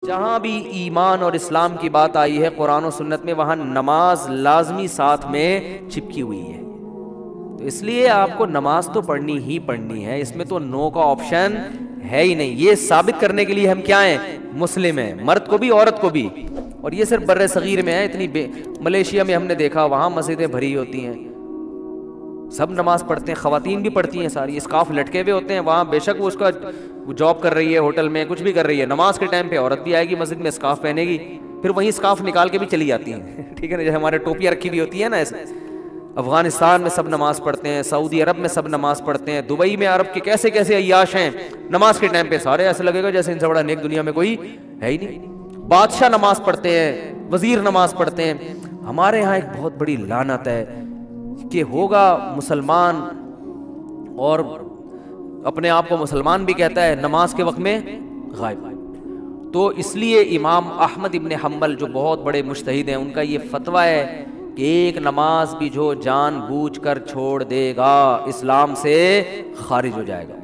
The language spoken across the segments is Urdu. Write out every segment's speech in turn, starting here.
جہاں بھی ایمان اور اسلام کی بات آئی ہے قرآن و سنت میں، وہاں نماز لازمی ساتھ میں چپکی ہوئی ہے. تو اس لیے آپ کو نماز تو پڑھنی ہی پڑھنی ہے، اس میں تو نو کا آپشن ہے ہی نہیں. یہ ثابت کرنے کے لیے ہم کیا ہیں؟ مسلم ہیں، مرد کو بھی عورت کو بھی. اور یہ صرف بر صغیر میں ہے. ملیشیا میں ہم نے دیکھا وہاں مسجدیں بھری ہوتی ہیں، سب نماز پڑھتے ہیں، خواتین بھی پڑھتی ہیں ساری، اسکارف لٹکے ہوئے ہوتے ہیں وہاں. بے شک وہ اس کا جاب کر رہی ہے، ہوٹل میں کچھ بھی کر رہی ہے، نماز کے ٹائم پہ عورت بھی آئے گی مسجد میں، اسکارف پہنے گی، پھر وہیں اسکارف نکال کے بھی چلی جاتی ہیں. ٹھیک ہے نا، جیسے ہمارے ٹوپیاں رکھی ہوئی ہوتی ہیں نا ایسے. افغانستان میں سب نماز پڑھتے ہیں، سعودی عرب میں سب نماز پڑھتے ہیں، دبئی میں عرب کے کیسے کیسے عیاش ہیں، نماز کے ٹائم پہ سارے ایسے لگے گا جیسے ان سے بڑا نیک دنیا میں کوئی ہے ہی نہیں. بادشاہ نماز پڑھتے ہیں، وزیر نماز پڑھتے ہیں. ہمارے ہاں ایک بہت بڑی لعنت ہے کہ ہوگا مسلمان اور اپنے آپ کو مسلمان بھی کہتا ہے، نماز کے وقت میں غائب. تو اس لیے امام احمد ابن حنبل جو بہت بڑے مجتہد ہیں، ان کا یہ فتویٰ ہے کہ ایک نماز بھی جو جان بوجھ کر چھوڑ دے گا اسلام سے خارج ہو جائے گا.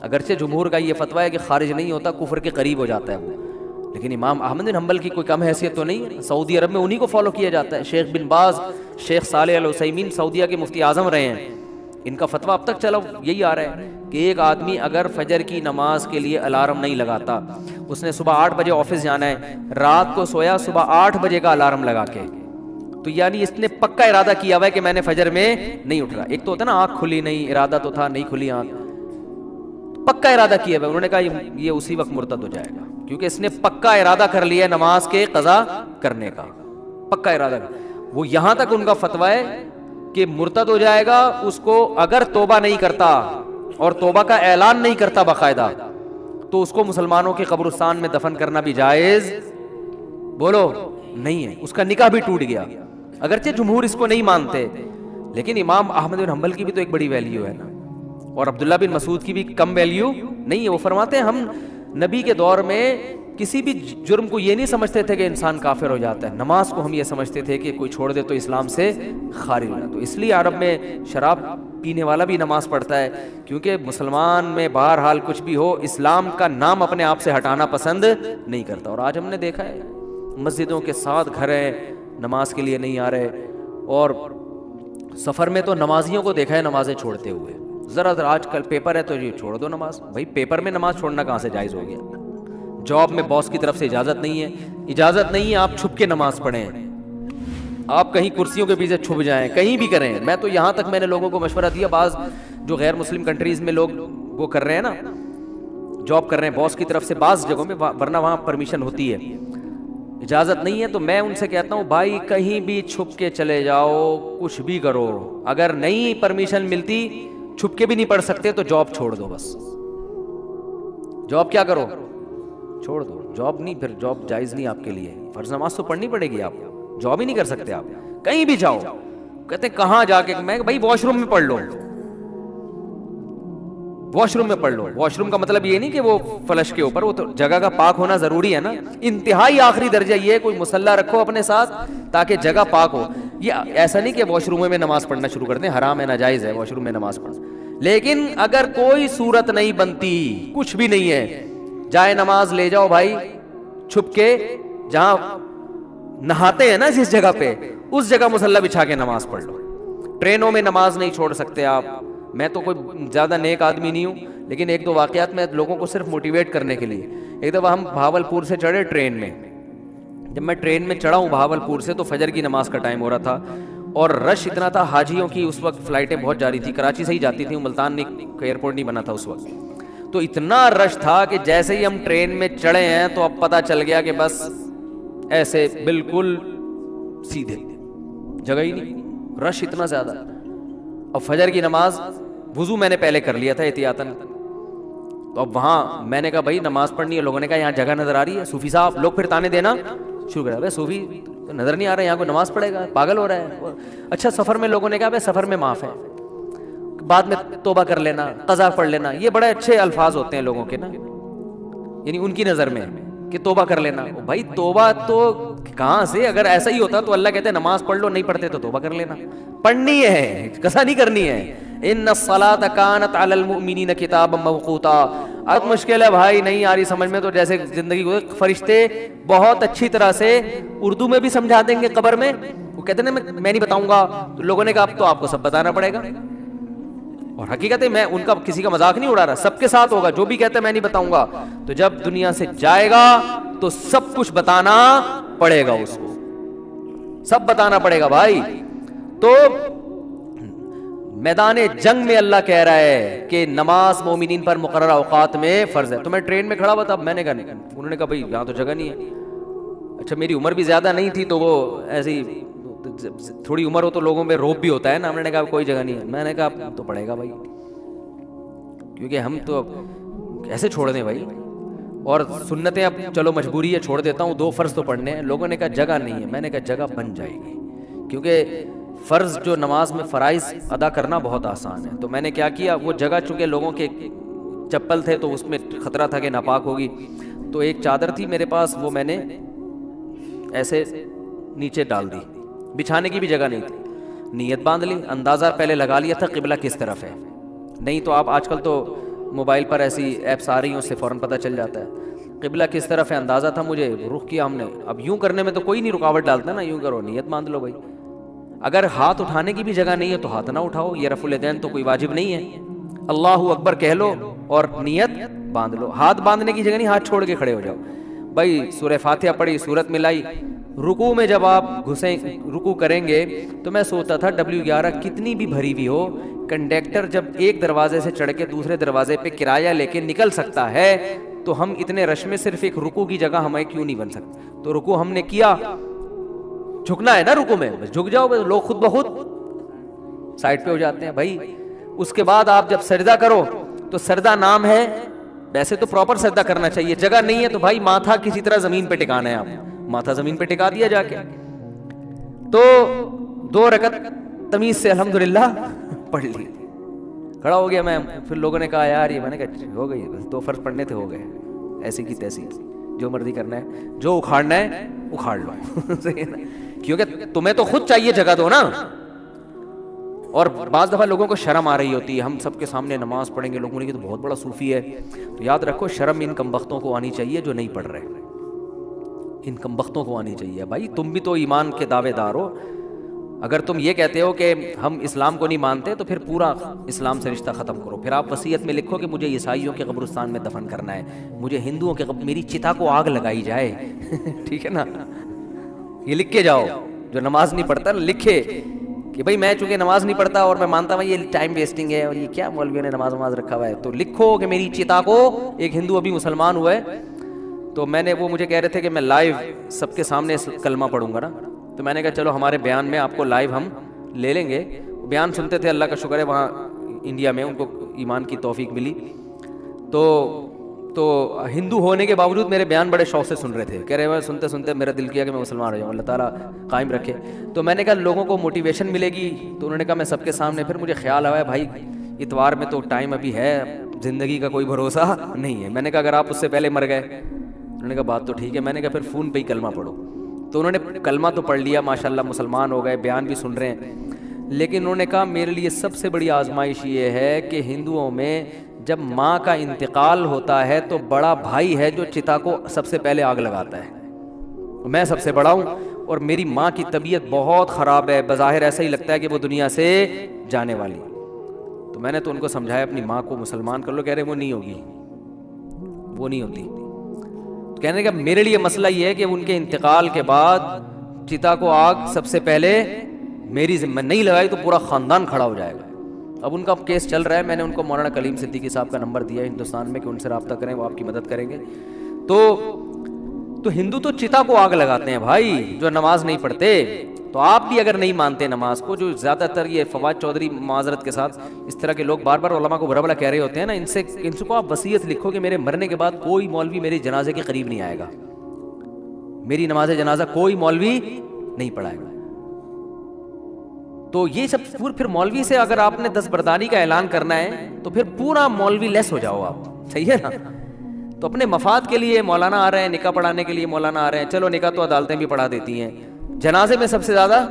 اگرچہ جمہور کا یہ فتویٰ ہے کہ خارج نہیں ہوتا، کفر کے قریب ہو جاتا ہے وہ، لیکن امام احمد بن حنبل کی کوئی کم حیثیت تو نہیں ہے. سعودی عرب میں انہی کو فالو کیا جاتا ہے. شیخ بن باز، شیخ صالح العثیمین سعودیہ کے مفتی اعظم رہے ہیں، ان کا فتویٰ اب تک چلا یہی آ رہا ہے کہ ایک آدمی اگر فجر کی نماز کے لیے الارم نہیں لگاتا، اس نے صبح 8 بجے آفس جانا ہے، رات کو سویا صبح 8 بجے کا الارم لگا کے، تو یعنی اس نے پکا ارادہ کیا ہوا ہے کہ میں نے فجر میں نہیں اٹھ رہا. ایک تو ہوتا ہے نا آنکھ کھلی نہیں، ارادہ تو تھا نہیں کھلی آنکھ، پکا ارادہ کیا ہوا ہے. انہوں نے کہا یہ اسی وقت مرتد ہو جائے گا، کیونکہ اس نے پکا ارادہ کر لیا ہے نماز کے قضا کرنے کا، پکا ارادہ. وہ یہاں تک ان کا فتویٰ ہے کہ مرتد ہو جائے گا اس کو اگر توبہ نہیں کرتا اور توبہ کا اعلان نہیں کرتا باقاعدہ، تو اس کو مسلمانوں کے قبرستان میں دفن کرنا بھی جائز بولو نہیں ہے، اس کا نکاح بھی ٹوٹ گیا. اگرچہ جمہور اس کو نہیں مانتے، لیکن امام احمد بن حنبل کی بھی تو ایک بڑی ویلیو ہے نا، اور عبداللہ بن مسعود کی بھی کم ویلیو نہیں ہے. وہ فرماتے ہیں ہم نبی کے دور میں کسی بھی جرم کو یہ نہیں سمجھتے تھے کہ انسان کافر ہو جاتا ہے، نماز کو ہم یہ سمجھتے تھے کہ کوئی چھوڑ دے تو اسلام سے خارج ہو جاتا. تو اس لیے عرب میں شراب پینے والا بھی نماز پڑھتا ہے، کیونکہ مسلمان میں بہرحال کچھ بھی ہو اسلام کا نام اپنے آپ سے ہٹانا پسند نہیں کرتا. اور آج ہم نے دیکھا ہے مسجدوں کے ساتھ گھر ہیں، نماز کے لیے نہیں آ رہے، اور سفر میں تو نمازیوں کو دیکھا ہے نمازیں چھوڑتے ہوئے. ذرا آج کل پیپر ہے تو یہ چھوڑ دو نماز. بھائی پیپر میں نماز چھوڑنا کہاں سے جائز ہو گیا؟ جاب میں باس کی طرف سے اجازت نہیں ہے، اجازت نہیں ہے آپ چھپ کے نماز پڑھیں، آپ کہیں کرسیوں کے پیچھے چھپ جائیں، کہیں بھی کریں. میں تو یہاں تک میں نے لوگوں کو مشورہ دیا، بعض جو غیر مسلم کنٹریز میں لوگ وہ کر رہے ہیں نا، جاب کر رہے ہیں باس کی طرف سے بعض جگہوں میں، ورنہ وہاں پرمیشن ہوتی ہے، اجازت نہیں ہے، تو میں ان سے کہتا ہوں بھائی کہیں بھی چھپ کے چلے جاؤ، کچھ بھی کرو، اگر نہیں پرمیشن ملتی چھپ کے بھی نہیں پڑھ سکتے تو جاب چھوڑ دو. بس جاب کیا کرو، چھوڑ دو. جاب نہیں، پھر جاب جائز نہیں آپ کے لیے. فرض نماز تو پڑھنی پڑے گی، آپ جاب ہی نہیں کر سکتے، آپ کہیں بھی جاؤ. کہتے ہیں کہاں جا کے؟ میں بھائی واش روم میں پڑھ لو، واش روم میں پڑھ لو. واش روم کا مطلب یہ نہیں کہ وہ فلش کے اوپر، وہ تو جگہ کا پاک ہونا ضروری ہے نا. انتہائی آخری درجہ یہ ہے کوئی مصلی رکھو اپنے ساتھ تاکہ جگہ پاک ہو. یہ ایسا نہیں کہ واش روم میں نماز پڑھنا شروع کر دیں، حرام ہے، ناجائز ہے واش روم میں نماز پڑھنا. لیکن اگر کوئی صورت نہیں بنتی، کچھ بھی نہیں ہے، جائے نماز لے جاؤ بھائی چھپ کے، جہاں نہاتے ہیں نا جس جگہ پہ، اس جگہ مصلی بچھا کے نماز پڑھ لو. ٹرینوں میں نماز نہیں چھوڑ سکتے آپ. میں تو کوئی زیادہ نیک آدمی نہیں ہوں، لیکن ایک دو واقعات میں لوگوں کو صرف موٹیویٹ کرنے کے لیے. ایک دفعہ ہم بھاولپور سے چڑھے ٹرین میں، جب میں ٹرین میں چڑھا ہوں بھاولپور سے تو فجر کی نماز کا ٹائم ہو رہا تھا، اور رش اتنا تھا، حاجیوں کی اس وقت فلائٹیں بہت جاری تھی، کراچی سے ہی جاتی تھیں، ملتان ایئرپورٹ نہیں بنا تھا اس وقت. تو اتنا رش تھا کہ جیسے ہی ہم ٹرین میں چڑھے ہیں تو اب پتہ چل گیا کہ بس ایسے بالکل سیدھے، جگہ ہی نہیں، رش اتنا زیادہ. اب فجر کی نماز وضو میں نے پہلے کر لیا تھا احتیاطاً، تو اب وہاں میں نے کہا بھائی نماز پڑھنی ہے. لوگوں نے کہا یہاں جگہ نظر آ رہی ہے. صوفی صاحب لوگ پھر تانے دینا شروع کر دیا، صوفی نظر نہیں آ رہا ہے، یہاں کوئی نماز پڑھے گا، پاگل ہو رہا ہے. اچھا سفر میں لوگوں نے کہا بھائی سفر میں معاف ہے، بعد میں توبہ کر لینا، قضا پڑھ لینا. یہ بڑے اچھے الفاظ ہوتے ہیں لوگوں کے نا، یعنی ان کی نظر میں. کہ توبہ کر لینا. بھائی توبہ تو کہاں سے؟ اگر ایسا ہی ہوتا تو اللہ کہتے ہیں نماز پڑھ لو, نہیں پڑھتے تو توبہ کر لینا. پڑھنی ہے, کسا نہیں کرنی ہے. ان الصلاۃ کانت علی المؤمنین کتابا موقوتا. اب مشکل ہے بھائی, نہیں آ رہی سمجھ میں, تو جیسے زندگی کو فرشتے بہت اچھی طرح سے اردو میں بھی سمجھا دیں گے قبر میں. وہ کہتے ہیں میں نہیں بتاؤں گا, تو لوگوں نے کہا اب تو آپ کو سب بتانا پڑے گا. اور حقیقت ہے میں ان کا کسی کا مذاق نہیں اڑا رہا, سب کے ساتھ ہوگا. جو بھی کہتا ہے میں نہیں بتاؤں گا, تو جب دنیا سے جائے گا تو سب کچھ بتانا پڑے گا, اس کو سب بتانا پڑے گا بھائی. تو میدان جنگ میں اللہ کہہ رہا ہے کہ نماز مومنین پر مقررہ اوقات میں فرض ہے. تو میں ٹرین میں کھڑا ہوا تھا, میں نے کہا نہیں, انہوں نے کہا بھائی یہاں تو جگہ نہیں ہے. اچھا میری عمر بھی زیادہ نہیں تھی, تو وہ ایسی تھوڑی عمر ہو تو لوگوں میں روب بھی ہوتا ہے نا. ہم نے کہا کوئی جگہ نہیں ہے. میں نے کہا اب تو پڑے گا بھائی, کیونکہ ہم تو کیسے چھوڑ دیں بھائی. اور سنتیں اب چلو مجبوری ہے, چھوڑ دیتا ہوں, 2 فرض تو پڑھنے ہیں. لوگوں نے کہا جگہ نہیں ہے. میں نے کہا جگہ بن جائے گی, کیونکہ فرض جو نماز میں فرائض ادا کرنا بہت آسان ہے. تو میں نے کیا کیا, وہ جگہ چونکہ لوگوں کے چپل تھے تو اس میں خطرہ تھا کہ ناپاک ہوگی, تو ایک چادر تھی میرے پاس, وہ میں نے ایسے نیچے ڈال دی. بچھانے کی بھی جگہ نہیں تھی. نیت باندھ لی, اندازہ پہلے لگا لیا تھا قبلہ کس طرف ہے. نہیں تو آپ آج کل تو موبائل پر ایسی ایپس آ رہی ہیں, اس سے فوراً پتہ چل جاتا ہے قبلہ کس طرف ہے. اندازہ تھا مجھے, رخ کیا ہم نے. اب یوں کرنے میں تو کوئی نہیں رکاوٹ ڈالتا نا, یوں کرو, نیت باندھ لو بھائی. اگر ہاتھ اٹھانے کی بھی جگہ نہیں ہے تو ہاتھ نہ اٹھاؤ, یہ رفع الیدین تو کوئی واجب نہیں ہے. اللہ اکبر کہہ لو اور نیت باندھ لو. ہاتھ باندھنے کی جگہ نہیں, ہاتھ چھوڑ کے کھڑے ہو جاؤ بھائی. سورہ فاتحہ پڑھی, سورت ملائی. رکوع میں جب آپ رکوع کریں گے تو میں سوچتا تھا W11 کتنی بھی بھری ہوئی ہو, کنڈکٹر جب ایک دروازے سے چڑھ کے دوسرے دروازے پہ کرایہ لے کے نکل سکتا ہے, تو ہم اتنے رش میں صرف ایک رکوع کی جگہ ہمیں کیوں نہیں بن سکتی. تو رکوع ہم نے کیا, جھکنا ہے نا رکوع میں, بس جھک جاؤ, بس لوگ خود بخود سائڈ پہ ہو جاتے ہیں بھائی. اس کے بعد آپ جب سجدہ کرو تو سجدہ نام ہے, ویسے تو پراپر سجدہ کرنا چاہیے. جگہ نہیں ہے تو بھائی ماتھا کسی طرح زمین پہ ٹکانا ہے, آپ ماتھا زمین پہ ٹکا دیا جا کے. تو 2 رکعت تمیز سے الحمدللہ پڑھ لی, کھڑا ہو گیا میں. پھر لوگوں نے کہا یار یہ, میں نے کہا ہو گئی, بس 2 فرض پڑھنے تھے, ہو گئے, ایسی کی تیسی, جو مرضی کرنا ہے, جو اکھاڑنا ہے اکھاڑ لو. کیونکہ تمہیں تو خود چاہیے جگہ دو نا. اور بعض دفعہ لوگوں کو شرم آ رہی ہوتی ہے, ہم سب کے سامنے نماز پڑھیں گے, لوگوں نے کہ تو بہت بڑا صوفی ہے. تو یاد رکھو شرم ان کمبختوں کو آنی چاہیے جو نہیں پڑھ رہے, ان کمبختوں کو آنی چاہیے. بھائی تم بھی تو ایمان کے دعوے دار ہو. اگر تم یہ کہتے ہو کہ ہم اسلام کو نہیں مانتے, تو پھر پورا اسلام سے رشتہ ختم کرو. پھر آپ وصیت میں لکھو کہ مجھے عیسائیوں کے قبرستان میں دفن کرنا ہے, مجھے ہندوؤں کے میری چتا کو آگ لگائی جائے. ٹھیک ہے نا, یہ لکھ کے جاؤ. جو نماز نہیں پڑھتا لکھے کہ بھائی میں چونکہ نماز نہیں پڑھتا اور میں مانتا ہوں یہ ٹائم ویسٹنگ ہے, اور یہ کیا مولویوں نے نماز رکھا ہوا ہے, تو لکھو کہ میری چتا کو, ایک ہندو ابھی مسلمان ہوا ہے, تو میں نے, وہ مجھے کہہ رہے تھے کہ میں لائیو سب کے سامنے کلمہ پڑھوں گا نا. تو میں نے کہا چلو ہمارے بیان میں آپ کو لائیو ہم لے لیں گے. بیان سنتے تھے, اللہ کا شکر ہے وہاں انڈیا میں ان کو ایمان کی توفیق ملی. تو ہندو ہونے کے باوجود میرے بیان بڑے شوق سے سن رہے تھے, کہہ رہے ہیں سنتے سنتے میرا دل کیا کہ میں مسلمان ہو جاؤں, اللہ تعالیٰ قائم رکھے. تو میں نے کہا لوگوں کو موٹیویشن ملے گی, تو انہوں نے کہا میں سب کے سامنے. پھر مجھے خیال آیا بھائی اتوار میں تو ٹائم ابھی ہے, زندگی کا کوئی بھروسہ نہیں ہے. میں نے کہا اگر آپ اس سے پہلے مر گئے, انہوں نے کہا بات تو ٹھیک ہے. میں نے کہا پھر فون پہ ہی کلمہ پڑھو. تو انہوں نے کلمہ تو پڑھ لیا, ماشاءاللہ مسلمان ہو گئے, بیان بھی سن رہے ہیں. لیکن انہوں نے کہا میرے لیے سب سے بڑی آزمائش یہ ہے کہ ہندوؤں میں جب ماں کا انتقال ہوتا ہے تو بڑا بھائی ہے جو چتا کو سب سے پہلے آگ لگاتا ہے. میں سب سے بڑا ہوں اور میری ماں کی طبیعت بہت خراب ہے, بظاہر ایسا ہی لگتا ہے کہ وہ دنیا سے جانے والی. تو میں نے تو ان کو سمجھایا اپنی ماں کو مسلمان کر لو. کہہ رہے وہ نہیں ہوگی, وہ نہیں ہوتی. کہنے کا میرے لیے مسئلہ یہ ہے کہ ان کے انتقال کے بعد چتا کو آگ سب سے پہلے میری ذمہ نہیں لگائی تو پورا خاندان کھڑا ہو جائے گا. اب ان کا کیس چل رہا ہے, میں نے ان کو مولانا کلیم صدیقی صاحب کا نمبر دیا ہے ہندوستان میں کہ ان سے رابطہ کریں, وہ آپ کی مدد کریں گے. تو ہندو تو چتا کو آگ لگاتے ہیں بھائی جو نماز نہیں پڑھتے. تو آپ بھی اگر نہیں مانتے نماز کو, جو زیادہ تر یہ فواد چودھری معذرت کے ساتھ اس طرح کے لوگ بار بار علماء کو برا بلا کہہ رہے ہوتے ہیں نا, ان سے کو آپ وصیت لکھو کہ میرے مرنے کے بعد کوئی مولوی میرے جنازے کے قریب نہیں آئے گا, میری نماز جنازہ کوئی مولوی نہیں پڑھائے گا. تو یہ سب پھر مولوی سے اگر آپ نے دستبرداری کا اعلان کرنا ہے تو پھر پورا مولوی لیس ہو جاؤ آپ, صحیح ہے نا. تو اپنے مفاد کے لیے مولانا آ رہے ہیں نکاح پڑھانے کے لیے، مولانا آ رہے ہیں، چلو نکاح تو عدالتیں بھی پڑھا دیتی ہیں، جنازے میں سب سے زیادہ،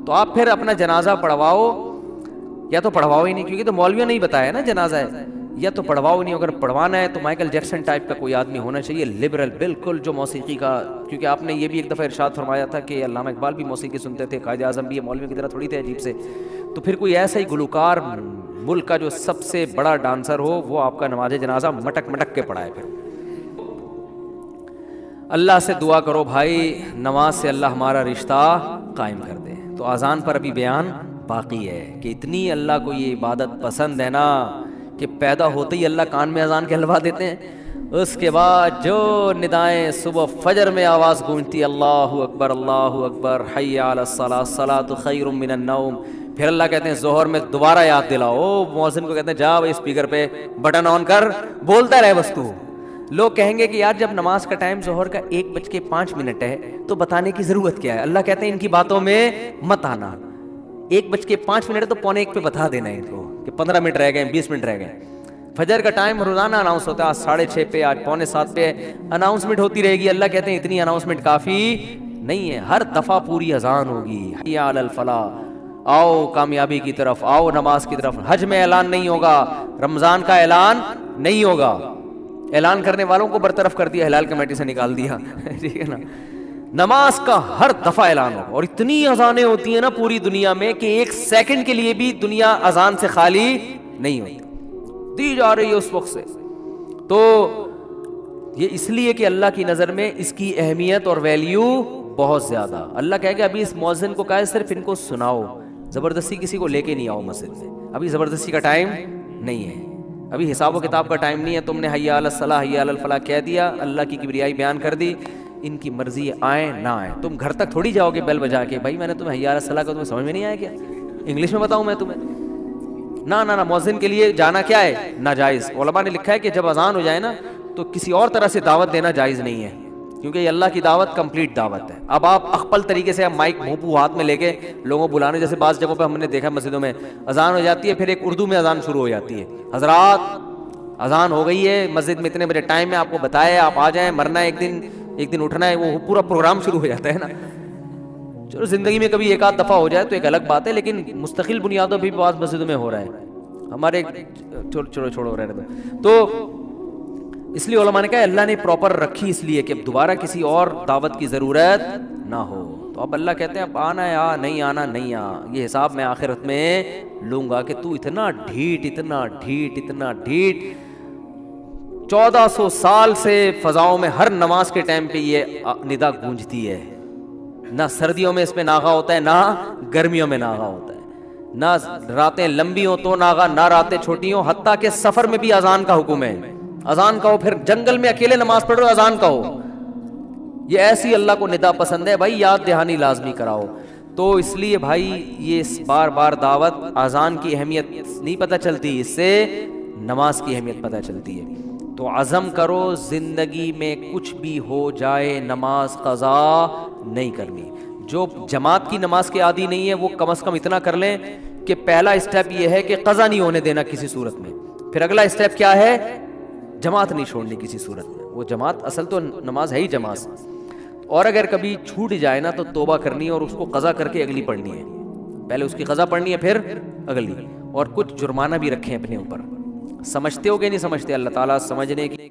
تو آپ پھر اپنا جنازہ پڑھواؤ یا تو پڑھواؤ ہی نہیں، کیونکہ تو مولویوں نے ہی بتایا نا جنازہ ہے، یا تو پڑھواؤ نہیں، اگر پڑھوانا ہے تو مائیکل جیکسن ٹائپ کا کوئی آدمی ہونا چاہیے، لبرل بالکل، جو موسیقی کا، کیونکہ آپ نے یہ بھی ایک دفعہ ارشاد فرمایا تھا کہ علامہ اقبال بھی موسیقی سنتے تھے، قائد اعظم بھی، مولویوں کی طرح تھوڑی تھے عجیب سے، تو پھر کوئی ایسا ہی گلوکار ملک کا جو سب سے بڑا ڈانسر ہو، وہ آپ کا نماز جنازہ مٹک مٹک کے پڑھائے۔ پھر اللہ سے دعا کرو بھائی، نماز سے اللہ ہمارا رشتہ قائم کر دے۔ تو اذان پر ابھی بیان باقی ہے کہ اتنی اللہ کو یہ عبادت پسند ہے نا کہ پیدا ہوتے ہی اللہ کان میں اذان کہلوا دیتے ہیں، اس کے بعد جو ندائیں صبح فجر میں آواز گونجتی، اللہ اکبر اللہ اکبر، حی علی الصلاۃ، الصلاۃ خیر من النوم، پھر اللہ کہتے ہیں ظہر میں دوبارہ یاد دلاؤ، مؤذن کو کہتے ہیں جا اسپیکر پہ بٹن آن کر، بولتا رہے بس تو۔ لوگ کہیں گے کہ یار جب نماز کا ٹائم ظہر کا 1:05 ہے تو بتانے کی ضرورت کیا ہے؟ اللہ کہتے ہیں ان کی باتوں میں مت آنا، 1:05 ہے تو 1:45 پہ بتا دینا ان کو کہ 15 منٹ رہ گئے، 20 منٹ رہ گئے۔ فجر کا ٹائم روزانہ اناؤنس ہوتا ہے، آج 6:30 پہ، آج 6:45 پہ اناؤنسمنٹ ہوتی رہے گی۔ اللہ کہتے ہیں اتنی اناؤنسمنٹ کافی نہیں ہے، ہر دفعہ پوری اذان ہوگی، حی علی الفلاح، آؤ کامیابی کی طرف، آؤ نماز کی طرف۔ حج میں اعلان نہیں ہوگا، رمضان کا اعلان نہیں ہوگا، اعلان کرنے والوں کو برطرف کر دیا، ہلال کمیٹی سے نکال دیا، ٹھیک ہے نا۔ نماز کا ہر دفعہ اعلان ہوگا، اور اتنی اذانیں ہوتی ہیں نا پوری دنیا میں کہ ایک سیکنڈ کے لیے بھی دنیا اذان سے خالی نہیں ہوتی، دی جا رہی ہے اس وقت سے۔ تو یہ اس لیے کہ اللہ کی نظر میں اس کی اہمیت اور ویلیو بہت زیادہ۔ اللہ کہے گا ابھی اس مؤذن کو کہا ہے صرف ان کو سناؤ، زبردستی کسی کو لے کے نہیں آؤ مسجد میں، ابھی زبردستی کا ٹائم نہیں ہے، ابھی حساب و کتاب کا ٹائم نہیں ہے۔ تم نے حی علی الصلاح حی علی الفلاح کہہ دیا، اللہ کی کبریائی بیان کر دی، ان کی مرضی آئیں نہ آئیں، تم گھر تک تھوڑی جاؤ گے بیل بجا کے، بھائی میں نے تمہیں حی علی الصلاح کا، تمہیں سمجھ میں نہیں آیا کیا؟ انگلش میں بتاؤں میں تمہیں؟ نہ نہ نہ، مؤذن کے لیے جانا کیا ہے؟ ناجائز۔ علماء نے لکھا ہے کہ جب اذان ہو جائے نا تو کسی اور طرح سے دعوت دینا جائز نہیں ہے، کیونکہ یہ اللہ کی دعوت کمپلیٹ دعوت ہے۔ اب آپ اخپل طریقے سے مائک بھونپو ہاتھ میں لے کے لوگوں بلانے، جیسے بعض جگہوں پہ ہم نے دیکھا مسجدوں میں اذان ہو جاتی ہے، پھر ایک اردو میں اذان شروع ہو جاتی ہے، حضرات اذان ہو گئی ہے، مسجد میں اتنے بجے ٹائم ہے، آپ کو بتایا آپ آ جائیں، مرنا ہے ایک دن اٹھنا ہے، وہ پورا پروگرام شروع ہو جاتا ہے نا۔ چلو زندگی میں کبھی ایک آدھ دفعہ ہو جائے تو ایک الگ بات ہے، لیکن مستقل بنیادوں پہ بھی بعض مسجدوں میں ہو رہا ہے ہمارے، چھوڑو رہنے دو۔ تو اس لیے علماء نے کہا اللہ نے پراپر رکھی اس لیے کہ اب دوبارہ کسی اور دعوت کی ضرورت نہ ہو۔ تو اب اللہ کہتے ہیں اب آنا ہے آ، نہیں آنا نہیں آ، یہ حساب میں آخرت میں لوں گا کہ تو اتنا ڈھیٹ 1400 سال سے فضاؤں میں ہر نماز کے ٹائم پہ یہ ندا گونجتی ہے، نہ سردیوں میں اس میں ناغہ ہوتا ہے، نہ گرمیوں میں ناغہ ہوتا ہے، نہ راتیں لمبی ہوں تو ناغہ، نہ راتیں چھوٹی ہوں، حتیٰ کہ سفر میں بھی اذان کا حکم ہے، اذان کا ہو، پھر جنگل میں اکیلے نماز پڑھ رہے ہو اذان کا ہو، یہ ایسی اللہ کو ندا پسند ہے، بھائی یاد دہانی لازمی کراؤ۔ تو اس لیے بھائی یہ بار بار دعوت، اذان کی اہمیت نہیں پتہ چلتی، اس سے نماز کی اہمیت پتہ چلتی ہے۔ تو عزم کرو زندگی میں کچھ بھی ہو جائے نماز قضا نہیں کرنی۔ جو جماعت کی نماز کے عادی نہیں ہے وہ کم از کم اتنا کر لیں کہ پہلا اسٹیپ یہ ہے کہ قضا نہیں ہونے دینا کسی صورت میں، پھر اگلا اسٹیپ کیا ہے؟ جماعت نہیں چھوڑنی کسی صورت میں۔ وہ جماعت اصل تو نماز ہے ہی جماعت، اور اگر کبھی چھوٹ جائے نا تو توبہ کرنی ہے اور اس کو قضا کر کے اگلی پڑھنی ہے، پہلے اس کی قضا پڑھنی ہے پھر اگلی، اور کچھ جرمانہ بھی رکھیں اپنے اوپر۔ سمجھتے ہو کہ نہیں سمجھتے؟ اللہ تعالیٰ سمجھنے کی